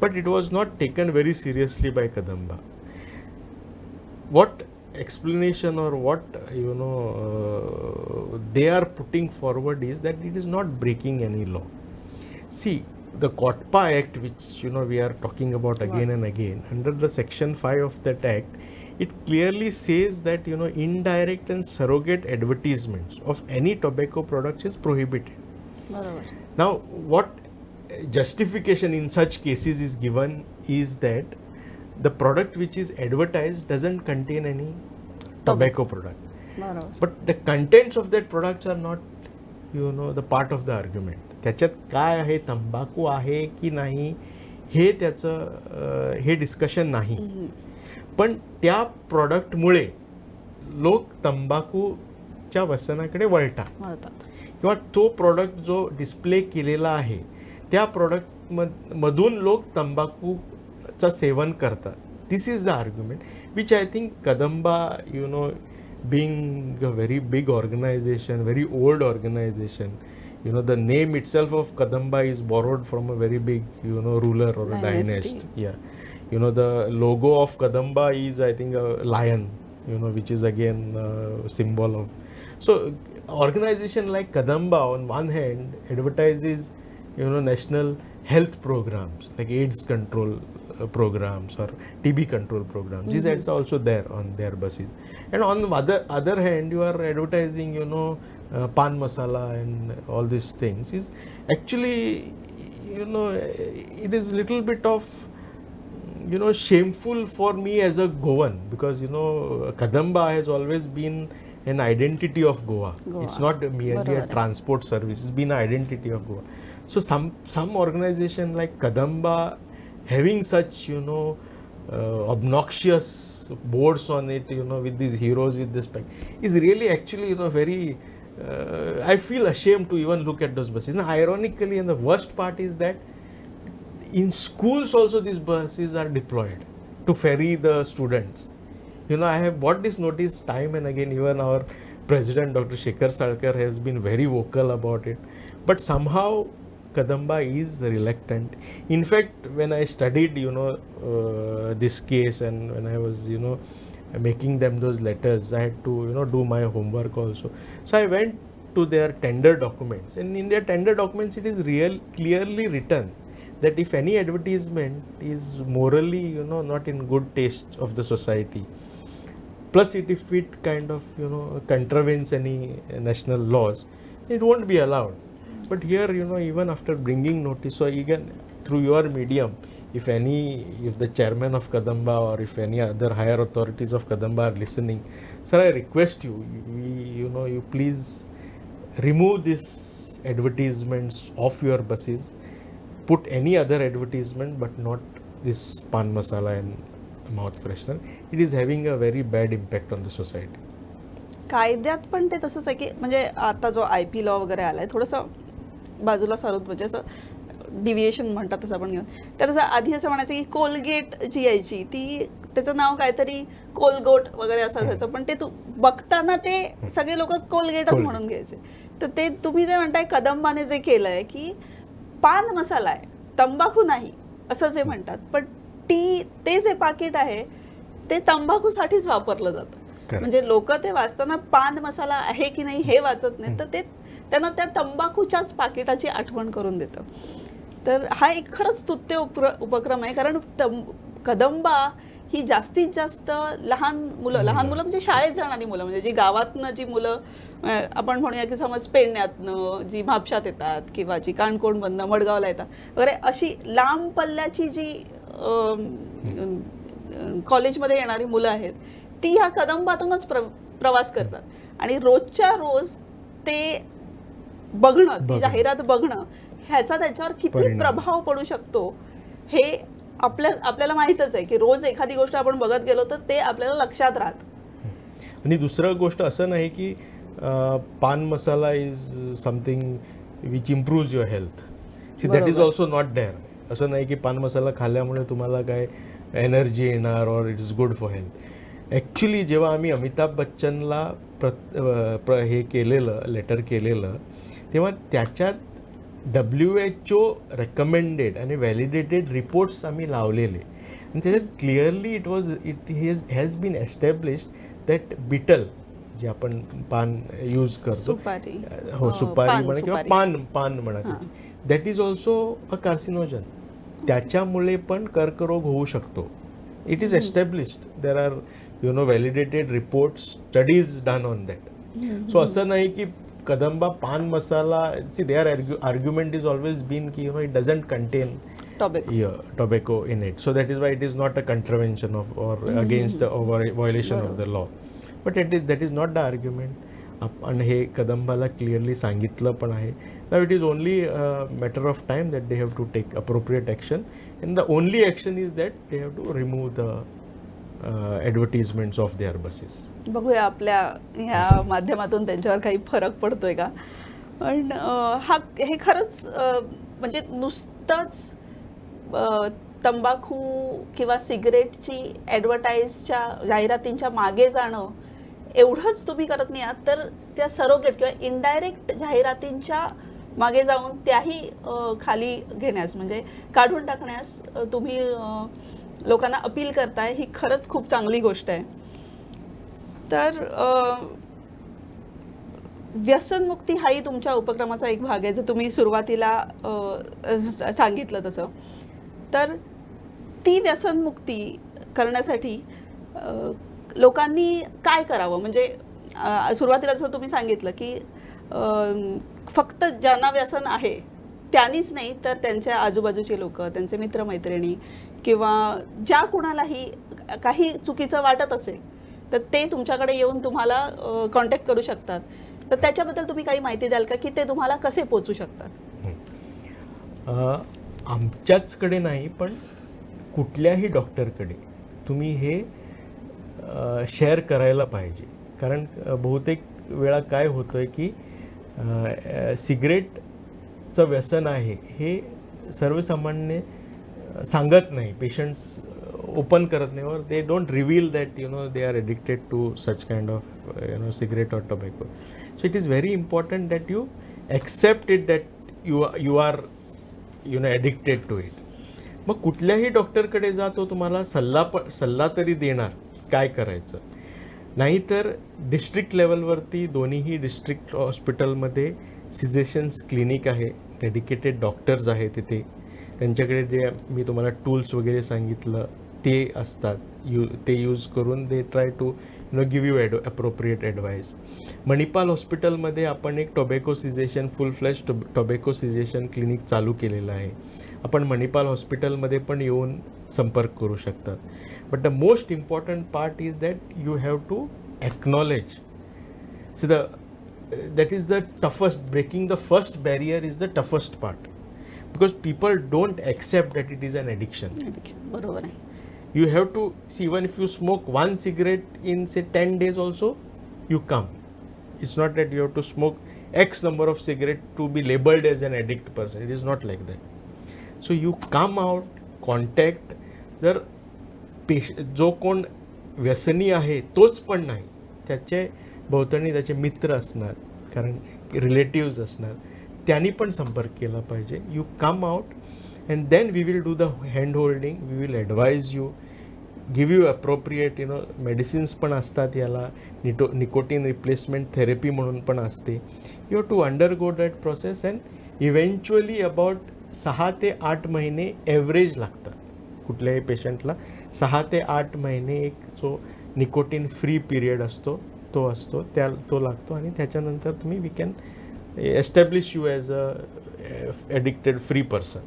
But it was not taken very seriously by Kadamba. What explanation or what they are putting forward is that it is not breaking any law. See, the COTPA Act, which we are talking about again and again, under the section 5 of that act, it clearly says that indirect and surrogate advertisements of any tobacco products is prohibited. Now what justification in such cases is given is that the product which is advertised doesn't contain any tobacco product. But the contents of that products are not the part of the argument. त्याच्यात काय आहे, तंबाखू आहे की नाही हे त्याचं हे डिस्कशन नाही. पण त्या प्रॉडक्टमुळे लोक तंबाखूच्या व्यसनाकडे वळतात किंवा तो प्रॉडक्ट जो डिस्प्ले केलेला आहे त्या प्रॉडक्ट मधून लोक तंबाखूचं सेवन करतात. This is the argument which I think Kadamba being a very big organization, very old organization, the name itself of Kadamba is borrowed from a very big ruler or a dynasty. Yeah, the logo of Kadamba is I think a lion, which is again a symbol of. So organization like Kadamba on one hand advertises national health programs like AIDS control programs or TB control programs. These ads are also there on their buses. And on the other hand, you are advertising, pan masala and all these things. Is actually, it is little bit of, shameful for me as a Goan, because Kadamba has always been an identity of Goa. It's not merely a transport service. It's been an identity of Goa. So some organization like Kadamba having such obnoxious boards on it, with these heroes with this pack, is really actually very I feel ashamed to even look at those buses. Now ironically, and the worst part is that in schools also these buses are deployed to ferry the students. I have bought this notice time and again. Even our president Dr. Shekhar Salkar has been very vocal about it, but somehow Kadamba is reluctant. In fact, when I studied, this case, and when I was, making them those letters, I had to, do my homework also. So I went to their tender documents, and in their tender documents, it is clearly written that if any advertisement is morally, not in good taste of the society, plus if it kind of, contravenes any national laws, it won't be allowed. But here, even after bringing notice, so again through your medium, if the chairman of Kadamba or if any other higher authorities of Kadamba are listening, sir, I request you, you please remove these advertisements of your buses. Put any other advertisement, but not this pan masala and mouth freshener. It is having a very bad impact on the society. कायद्यात पण ते तसंच आहे की म्हणजे आता जो IP law वगैरे आलाय थोडंसं बाजूला सारून म्हणजे असं डिव्हिएशन म्हणतात तसं आपण घेऊन त्यात असं आधी असं म्हणायचं की कोलगेट जी यायची ती त्याचं नाव काहीतरी कोलगोट वगैरे असं असायचं, पण ते बघताना ते सगळे लोक कोलगेटच म्हणून घ्यायचे. तर ते तुम्ही जे म्हणताय कदंबाने जे केलंय की पान मसाला आहे, तंबाखू नाही असं जे म्हणतात, पण ते जे पाकिट आहे ते तंबाखूसाठीच वापरलं जातं. म्हणजे लोक ते वाचताना पान मसाला आहे की नाही हे वाचत नाही, तर ते त्यांना त्या तंबाखूच्याच पाकिटाची आठवण करून देतं. तर हा एक खरंच स्तुत्य उपक्रम आहे, कारण कदंबा ही जास्तीत जास्त लहान मुलं म्हणजे शाळेत जाणारी मुलं, म्हणजे जी गावातनं जी मुलं आपण म्हणूया की समज पेडण्यातनं जी म्हापशात येतात किंवा जी काणकोणमधनं मडगावला येतात वगैरे, अशी लांब पल्ल्याची जी कॉलेजमध्ये येणारी मुलं आहेत ती ह्या कदंबातूनच प्रवास करतात. आणि रोजच्या रोज ते बघणं, ती जाहिरात बघणं, ह्याचा त्याच्यावर किती प्रभाव पडू शकतो हे आपल्याला माहितच आहे की रोज एखादी गोष्ट आपण बघत गेलो तर ते आपल्याला लक्षात राहतं. आणि दुसरं गोष्ट असं नाही की paan masala is something which improves your health. See that is also not there. असं नाही की पान मसाला खाल्ल्यामुळे तुम्हाला काय एनर्जी येणार और it is good for health. Actually जेव्हा आम्ही अमिताभ बच्चनला हे केलेलं लेटर केलेलं तेव्हा त्याच्यात WHO रेकमेंडेड आणि व्हॅलिडेटेड रिपोर्ट्स आम्ही लावलेले आणि त्याच्यात clearly it has been established that betel जे आपण पान यूज करतो, हो सुपारी म्हणा किंवा पान म्हणा, that is also a carcinogen. त्याच्यामुळे पण कर्करोग होऊ शकतो. It is established. There are validated reports, studies done on that. So असं नाही की Kadamba paan masala, see their argument is always been की it doesn't contain tobacco in it, so that is why it is not a contravention of or against the violation of the law, but that is not the argument. आपण हे कदंबाला clearly सांगितलं पण आहे. Now it is only a matter of time that they have to take appropriate action, and the only action is that they have to remove the advertisements of their buses. बघूया आपल्या ह्या माध्यमातून त्यांच्यावर काही फरक पडतोय का. पण हे खरंच म्हणजे नुसतंच तंबाखू किंवा सिगरेटची ॲडव्हर्टाईजच्या जाहिरातींच्या मागे जाणं एवढंच तुम्ही करत नाही आहात, तर त्या सरोगेट किंवा इनडायरेक्ट जाहिरातींच्या मागे जाऊन त्याही खाली घेण्यास म्हणजे काढून टाकण्यास तुम्ही लोकांना अपील करताय. ही खरंच खूप चांगली गोष्ट आहे. तर व्यसनमुक्ती हाही तुमच्या उपक्रमाचा एक भाग आहे, जर तुम्ही सुरुवातीला सांगितलं तसं. तर ती व्यसनमुक्ती करण्यासाठी लोकांनी काय करावं, म्हणजे सुरुवातीला जसं तुम्ही सांगितलं की फक्त ज्यांना व्यसन आहे त्यांनीच नाही तर त्यांच्या आजूबाजूचे लोक, त्यांचे मित्रमैत्रिणी किंवा ज्या कुणालाही काही चुकीचं वाटत असेल तर ते तुमच्याकडे येऊन तुम्हाला कॉन्टॅक्ट करू शकतात. तर त्याच्याबद्दल तुम्ही काही माहिती द्याल का की ते तुम्हाला कसे पोचू शकतात? आमच्याचकडे नाही पण कुठल्याही डॉक्टरकडे तुम्ही हे शेअर करायला पाहिजे. कारण बहुतेक वेळा काय होतं की सिगरेटचं व्यसन आहे हे सर्वसामान्य सांगत नाही, पेशंट्स ओपन करत नाही, or they don't reveal that they are addicted to such kind of cigarette or tobacco. So it is very important that you accept it that you are addicted to it. मग कुठल्याही डॉक्टरकडे जा, तो तुम्हाला सल्ला तरी देणार काय करायचं. नाहीतर डिस्ट्रिक्ट लेवलवरती दोन्हीही डिस्ट्रिक्ट हॉस्पिटलमध्ये सिजेशन्स क्लिनिक आहे, डेडिकेटेड डॉक्टर्स आहे तिथे. त्यांच्याकडे जे मी तुम्हाला टूल्स वगैरे सांगितलं ते असतात, ते यूज करून they try to give you appropriate advice. Manipal हॉस्पिटलमध्ये आपण एक tobacco cessation full flash tobacco cessation clinic चालू केलेलं आहे. आपण मणिपाल हॉस्पिटलमध्ये पण येऊन संपर्क करू शकतात. But the most important part is that you have to acknowledge. See that is the toughest, breaking the first barrier is the toughest part, because people don't accept that it is an addiction. बरोबर आहे. You have to see, even if you smoke one cigarette in say 10 days also, you come. It's not that you have to smoke X number of cigarette to be labeled as an addict person. It is not like that. So you come out, contact. जर जो कोण व्यसनी आहे तोच पण नाही, त्याचे भोवतणी त्याचे मित्र असणार, कारण रिलेटिव्ज असणार, त्यांनी पण संपर्क केला पाहिजे. You come out and then we will do the hand holding, we will advise you, give you appropriate medicines पण असतात, याला निकोटीन रिप्लेसमेंट थेरपी म्हणून पण असते. You have to undergo that process and eventually about 6 ते 8 महिने average लागतात कुठल्याही पेशंटला. 6 ते 8 महिने एक जो निकोटीन फ्री पिरियड असतो तो लागतो, आणि त्याच्यानंतर तुम्ही we can establish you as a addicted free person.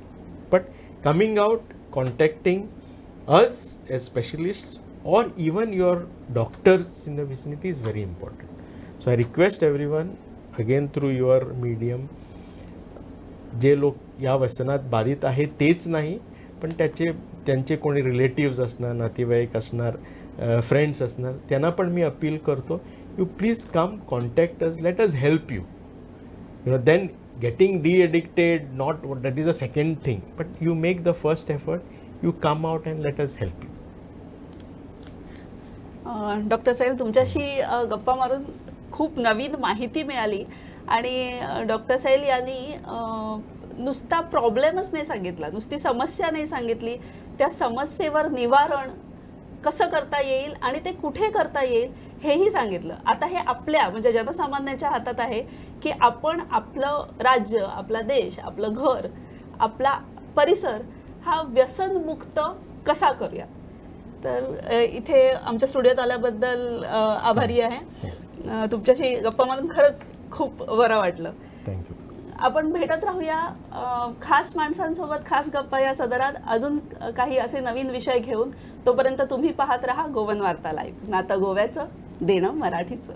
But coming out, contacting us as specialists or even your doctors in the vicinity is very important. So I request everyone again through your medium, जे लोक या व्यसनात बाधित आहे तेच नाही, पण त्यांचे कोणी रिलेटिव्स असणार, नातेवाईक असणार, फ्रेंड्स असणार, त्यांना पण मी अपील करतो, you please come contact us, let us help you. Then getting de-addicted, not that is a second thing, but you make the first effort, you come out and let us help you. Doctor साहेब, तुमच्याशी गप्पा मारून खूप नवीन माहिती मिळाली, आणि doctor साहेब यांनी नुसता प्रॉब्लेमच नाही सांगितला, नुसती समस्या नाही सांगितली, त्या समस्येवर निवारण कसं करता येईल आणि ते कुठे करता येईल हेही सांगितलं. आता हे आपल्या म्हणजे जनसामान्यांच्या हातात आहे की आपण आपलं राज्य, आपला देश, आपलं घर, आपला परिसर हा व्यसनमुक्त कसा करूया. तर इथे आमच्या स्टुडिओत आल्याबद्दल आभारी आहे. तुमच्याशी गप्पा मारून खरंच खूप बरं वाटलं. थँक्यू. आपण भेटत राहूया खास माणसांसोबत खास गप्पा या सदरात अजून काही असे नवीन विषय घेऊन. तोपर्यंत तुम्ही पाहत राहा गोवन वार्ता लाईव्ह, नातं गोव्याचं, देणं मराठीचं.